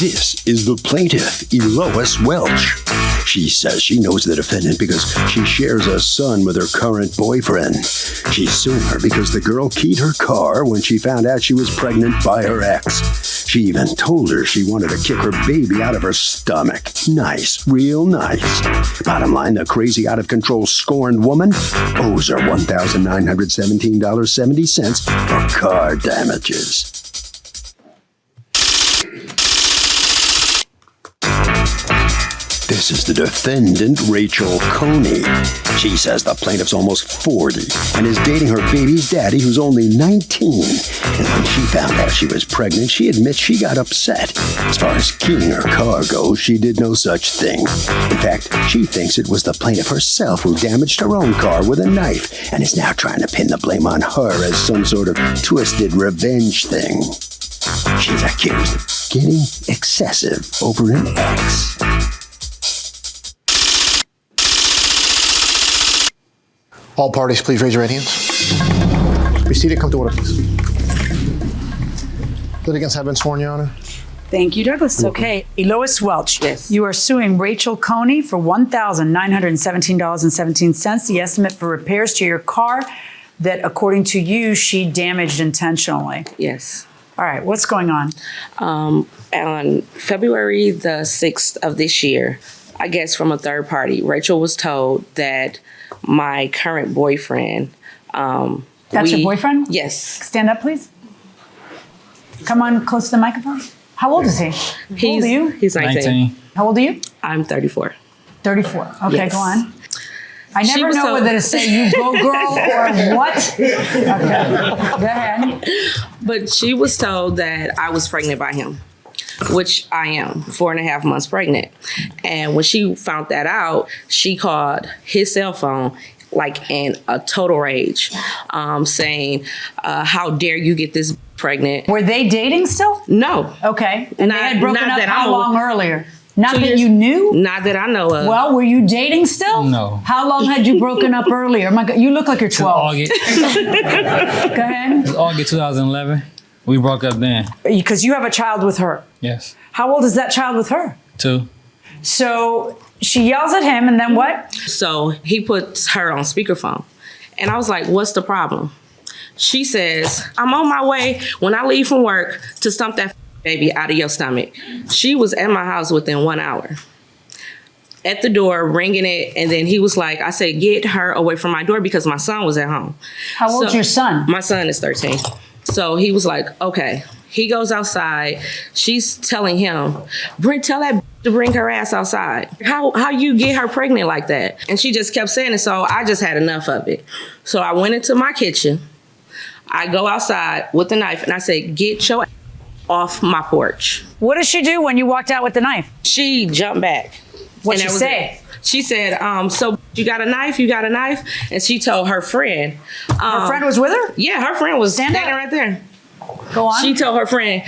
This is the plaintiff, Elois Welch. She says she knows the defendant because she shares a son with her current boyfriend. She's suing her because the girl keyed her car when she found out she was pregnant by her ex. She even told her she wanted to kick her baby out of her stomach. Nice, real nice. Bottom line, the crazy, out-of-control, scorned woman owes her $1,917.70 for car damages. This is the defendant, Rachel Coney. She says the plaintiff's almost 40 and is dating her baby's daddy, who's only 19. And when she found out she was pregnant, she admits she got upset. As far as keying her car goes, she did no such thing. In fact, she thinks it was the plaintiff herself who damaged her own car with a knife and is now trying to pin the blame on her as some sort of twisted revenge thing. She's accused of getting excessive over an ex. All parties, please raise your right hands. Be seated. Come to order, please. Litigants have been sworn, Your Honor. Thank you, Douglas. Okay, Elois Welch. Yes. You are suing Rachel Coney for $1,917.17, the estimate for repairs to your car that, according to you, she damaged intentionally. Yes. All right, what's going on? On February the 6th of this year, I guess from a third party, Rachel was told that my current boyfriend. That's your boyfriend? Yes. Stand up, please. Come on close to the microphone. How old is he? How old are you? He's 19. How old are you? I'm 34. 34. Okay, Yes. go on. I never know whether to say you go girl or what. Okay, go ahead. But she was told that I was pregnant by him, which I am, 4.5 months pregnant. And when she found that out, she called his cell phone like in a total rage, saying, how dare you get this pregnant? Were they dating still? No. Okay. And they had broken up that how long earlier? Not 2 that years. you knew? Not that I know of. Well, were you dating still? No. How long had you broken up earlier? My God, you look like you're 12. August, Go ahead. August 2011. We broke up then. Because you have a child with her. Yes. How old is that child with her? 2. So she yells at him and then what? So he puts her on speakerphone. And I was like, what's the problem? She says, I'm on my way when I leave from work to stump that baby out of your stomach. She was at my house within 1 hour. At the door, ringing it, and then he was like, I said, get her away from my door because my son was at home. How old's your son? My son is 13. So he was like, okay. He goes outside. She's telling him, tell that to bring her ass outside. How you get her pregnant like that? And she just kept saying it, so I just had enough of it. So I went into my kitchen. I go outside with the knife, and I said, get your ass off my porch. What did she do when you walked out with the knife? She jumped back. What'd she say? She said, so you got a knife? You got a knife? And she told her friend. Her friend was with her? Yeah, her friend was standing right there. Go on. She told her friend,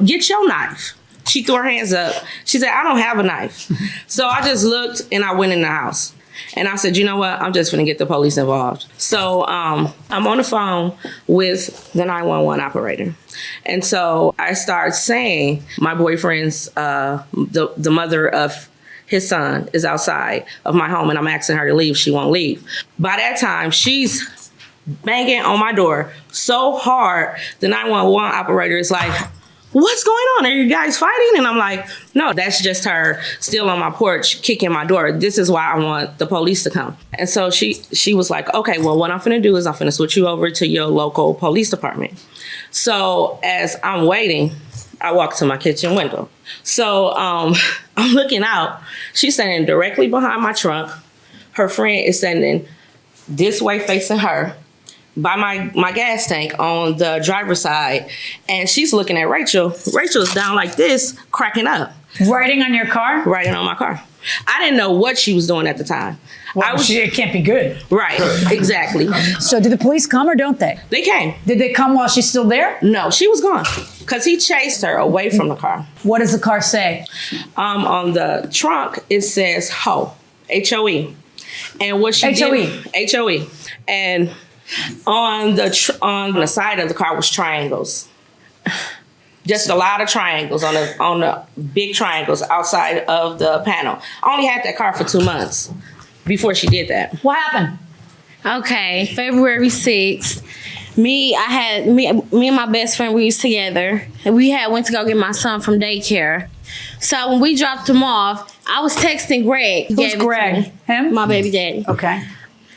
get your knife. She threw her hands up. She said, I don't have a knife. So I just looked and I went in the house. And I said, you know what? I'm just going to get the police involved. So I'm on the phone with the 911 operator. And so I start saying my boyfriend's, the mother of his son is outside of my home and I'm asking her to leave. She won't leave. By that time, she's banging on my door so hard, the 911 operator is like, what's going on? Are you guys fighting? And I'm like, no, that's just her still on my porch kicking my door. This is why I want the police to come. And so she was like, okay, well, what I'm finna do is I'm finna switch you over to your local police department. So as I'm waiting, I walk to my kitchen window. So I'm looking out. She's standing directly behind my trunk. Her friend is standing this way facing her by my gas tank on the driver's side. And she's looking at Rachel. Rachel is down like this, cracking up. Writing on your car? Writing on my car. I didn't know what she was doing at the time. Well, it can't be good. Right, exactly. So do the police come or don't they? They came. Did they come while she's still there? No, she was gone because he chased her away from the car. What does the car say? On the trunk, it says HOE, H-O-E. And what she did, H-O-E. And on the side of the car was triangles. Just a lot of triangles on the big triangles outside of the panel. I only had that car for 2 months before she did that. What happened? Okay, February 6th. Me and my best friend, we was together. We went to go get my son from daycare. So when we dropped him off, I was texting Greg. Who's Greg? Him? My baby daddy. Okay.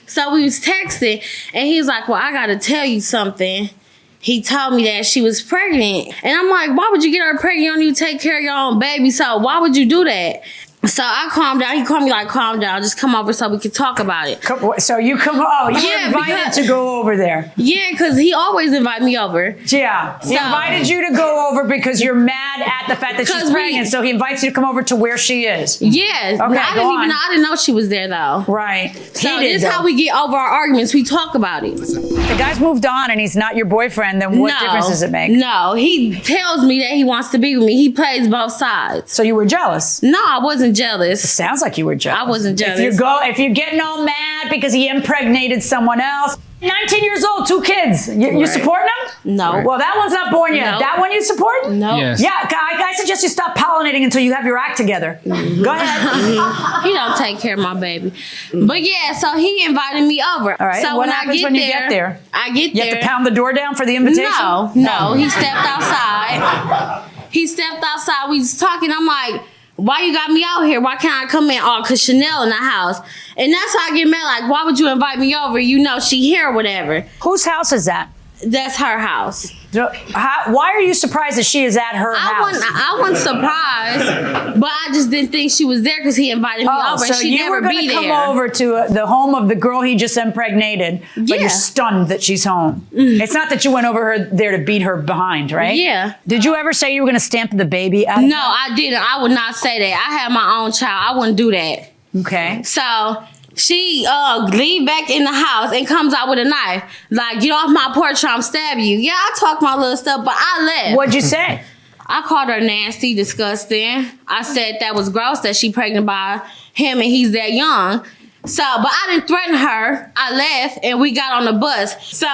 So we was texting, and he was like, well, I got to tell you something. He told me that she was pregnant. And I'm like, why would you get her pregnant? You don't even take care of your own baby. So why would you do that? So I calmed down. He called me like, calm down. Just come over so we can talk about it. So you were invited to go over there. Yeah, because he always invite me over. Yeah. He invited you to go over because you're mad at the fact that she's pregnant. So he invites you to come over to where she is. Yeah. Okay, I didn't know she was there though. Right. So this is how we get over our arguments. We talk about it. The guy's moved on and he's not your boyfriend, then what difference does it make? No. He tells me that he wants to be with me. He plays both sides. So you were jealous? No, I wasn't jealous. It sounds like you were jealous. I wasn't jealous. If you're getting all mad because he impregnated someone else, 19 years old, 2 kids. You supporting him? No. Well, that one's not born yet. No. That one you support? No. Yes. Yeah, I suggest you stop pollinating until you have your act together. Go ahead. He don't take care of my baby. But yeah, so he invited me over. All right. So what happens when you get there? I get there. You have to pound the door down for the invitation? No. He stepped outside. We was talking. I'm like, why you got me out here? Why can't I come in? Oh, because Chanel in the house. And that's how I get mad. Like, why would you invite me over? You know she here or whatever. Whose house is that? That's her house. Why are you surprised that she is at her house? I wasn't surprised, but I just didn't think she was there because he invited me over. So she you were never going be to come there. over to the home of the girl he just impregnated, but Yeah. you're stunned that she's home. It's not that you went over there to beat her behind, right? Yeah. Did you ever say you were going to stamp the baby out? No, I didn't. I would not say that. I had my own child. I wouldn't do that. Okay. So she leave back in the house and comes out with a knife. Like, get off my porch or I'm stab you. Yeah, I talked my little stuff, but I left. What'd you say? I called her nasty, disgusting. I said that was gross that she pregnant by him and he's that young. So, but I didn't threaten her. I left and we got on the bus. So,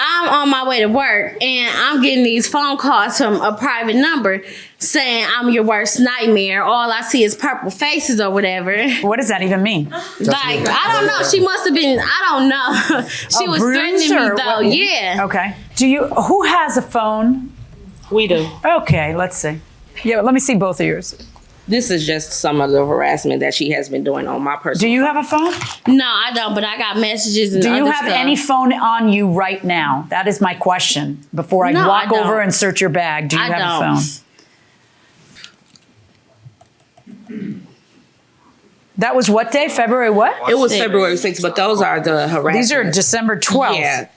I'm on my way to work and I'm getting these phone calls from a private number saying I'm your worst nightmare. All I see is purple faces or whatever. What does that even mean? Like, I don't know. She must have been, I don't know. She was threatening me though. Yeah. Okay. Who has a phone? We do. Okay, let's see. Yeah, let me see both of yours. This is just some of the harassment that she has been doing on my personal. Do you have a phone? No, I don't, but I got messages and Do you other have stuff. any phone on you right now? That is my question. Before I walk I don't. over and search your bag, do you have a phone? That was what day? February what? It was February 6th, but those are the harassment. These are December 12th. Yeah,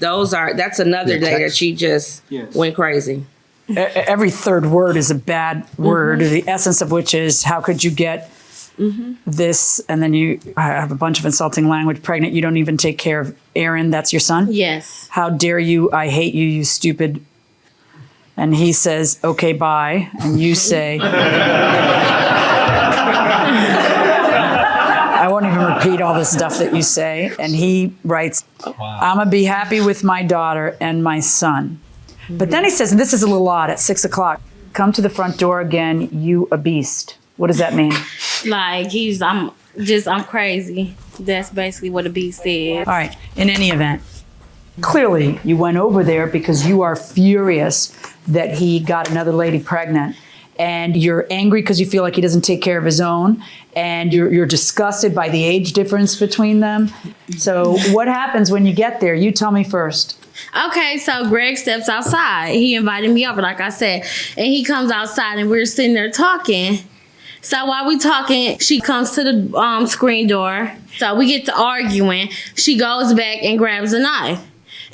that's another day that she just went crazy. Every third word is a bad word, the essence of which is, how could you get this? And then you have a bunch of insulting language. Pregnant, you don't even take care of Aaron. That's your son? Yes. How dare you? I hate you, you stupid. And he says, okay, bye. And you say, I won't even repeat all the stuff that you say. And he writes, I'm going to be happy with my daughter and my son. But then he says, and this is a little odd, at 6 o'clock, come to the front door again, you a beast. What does that mean? Like, I'm crazy. That's basically what a beast said. All right, in any event, clearly you went over there because you are furious that he got another lady pregnant. And you're angry because you feel like he doesn't take care of his own. And you're disgusted by the age difference between them. So what happens when you get there? You tell me first. Okay, so Greg steps outside. He invited me over, like I said. And he comes outside and we're sitting there talking. So while we talking, she comes to the screen door. So we get to arguing. She goes back and grabs a knife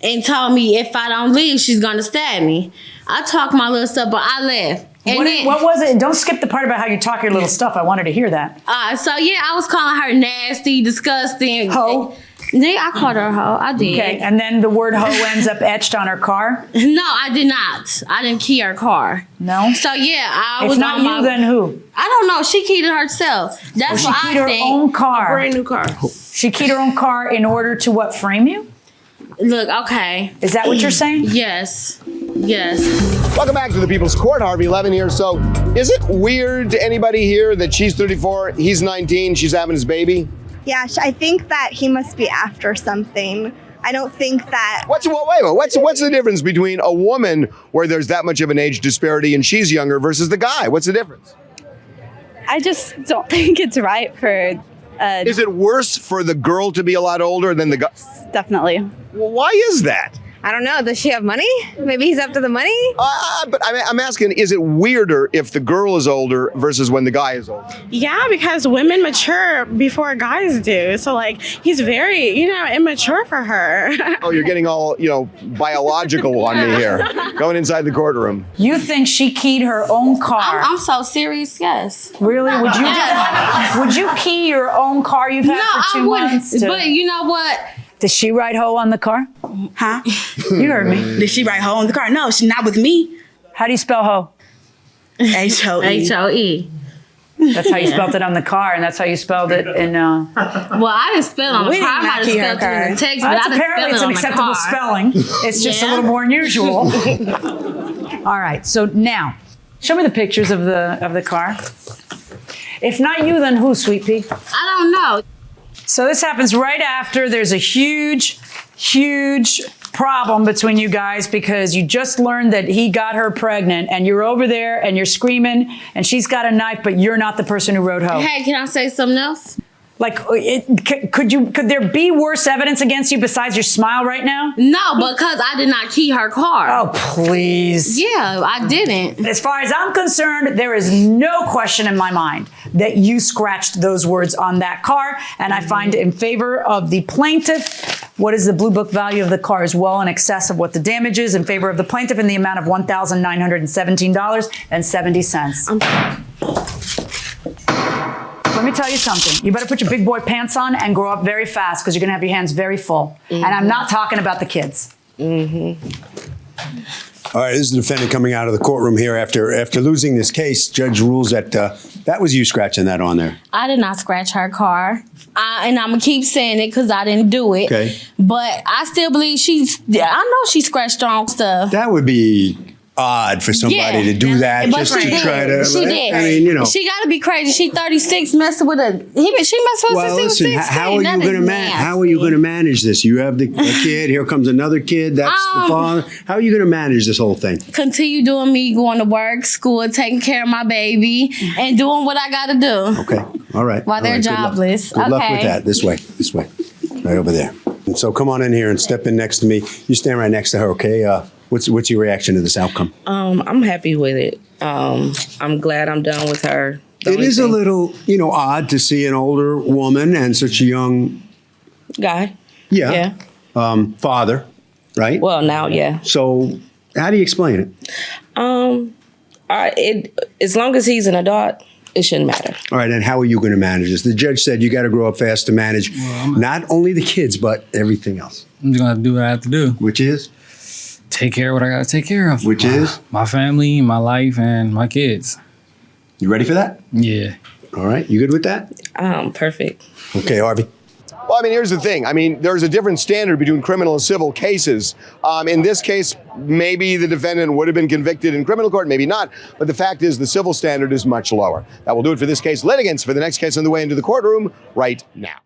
and told me if I don't leave, she's going to stab me. I talked my little stuff, but I left. And what was it? Don't skip the part about how you talk your little stuff. I wanted to hear that. So yeah, I was calling her nasty, disgusting. Hoe? Yeah, I called her a hoe. I did. Okay, and then the word hoe ends up etched on her car? No, I did not. I didn't key her car. No? So yeah, I was If not on you, my... then who? I don't know. She keyed it herself. That's She what keyed I her think. own car. Brand new car. She keyed her own car in order to what, frame you? Look, okay. Is that what you're saying? Yes. Yes. Welcome back to the People's Court. Harvey Levin here. So, is it weird to anybody here that she's 34, he's 19, she's having his baby? Yeah, I think that he must be after something. I don't think that... What's the difference between a woman where there's that much of an age disparity and she's younger versus the guy? What's the difference? I just don't think it's right for... Is it worse for the girl to be a lot older than the guy? Definitely. Well, why is that? I don't know. Does she have money? Maybe he's after the money? But I'm asking, is it weirder if the girl is older versus when the guy is older? Yeah, because women mature before guys do. So, like, he's very, immature for her. Oh, you're getting all, biological on me here. Going inside the courtroom. You think she keyed her own car? I'm so serious, yes. Really? Would you key your own car you've had for 2 months? But you know what? Did she write ho on the car? Huh? You heard me. Did she write ho on the car? No, she's not with me. How do you spell ho? H-O-E. H-O-E. That's how you spelled it on the car, and that's how you spelled it in... Well, I didn't spell it on the car. I might have spelled it in the text, but I didn't apparently it's spell an it on the acceptable car. spelling. It's just a little more unusual. All right, so now, show me the pictures of the car. If not you, then who, Sweet Pea? I don't know. So this happens right after there's a huge problem between you guys because you just learned that he got her pregnant and you're over there and you're screaming and she's got a knife, but you're not the person who wrote ho. Hey, can I say something else? Like, could there be worse evidence against you besides your smile right now? No, because I did not key her car. Oh, please. Yeah, I didn't. As far as I'm concerned, there is no question in my mind that you scratched those words on that car. And I find in favor of the plaintiff, what is the blue book value of the car is well in excess of what the damage is in favor of the plaintiff in the amount of $1,917.70. Let me tell you something. You better put your big boy pants on and grow up very fast because you're going to have your hands very full. And I'm not talking about the kids. All right, this is the defendant coming out of the courtroom here after losing this case. Judge rules that that was you scratching that on there. I did not scratch her car. And I'm going to keep saying it because I didn't do it. Okay. But I still believe I know she scratched her own stuff. That would be odd for somebody to do that But just she to did. try to. She did. I mean, She got to be crazy. She 36 messing with a. She messed with Well, since listen. he was 16. How are you going to manage this? You have the kid. Here comes another kid. That's the father. How are you going to manage this whole thing? Continue doing me, going to work, school, taking care of my baby, and doing what I got to do. Okay. All right. While they're jobless. Good luck with that. This way. Right over there. And so come on in here and step in next to me. You stand right next to her, okay? What's your reaction to this outcome? I'm happy with it. I'm glad I'm done with her. It is a little, odd to see an older woman and such a young guy. Yeah. Father, right? Well, now, yeah. So how do you explain it? As long as he's an adult, it shouldn't matter. All right, and how are you going to manage this? The judge said you got to grow up fast to manage not only the kids, but everything else. I'm just going to do what I have to do. Which is? Take care of what I got to take care of. Which is? My family, my life, and my kids. You ready for that? Yeah. All right, you good with that? Perfect. Okay, Harvey. Well, here's the thing. There's a different standard between criminal and civil cases. In this case, maybe the defendant would have been convicted in criminal court, maybe not. But the fact is the civil standard is much lower. That will do it for this case. Litigants for the next case on the way into the courtroom right now.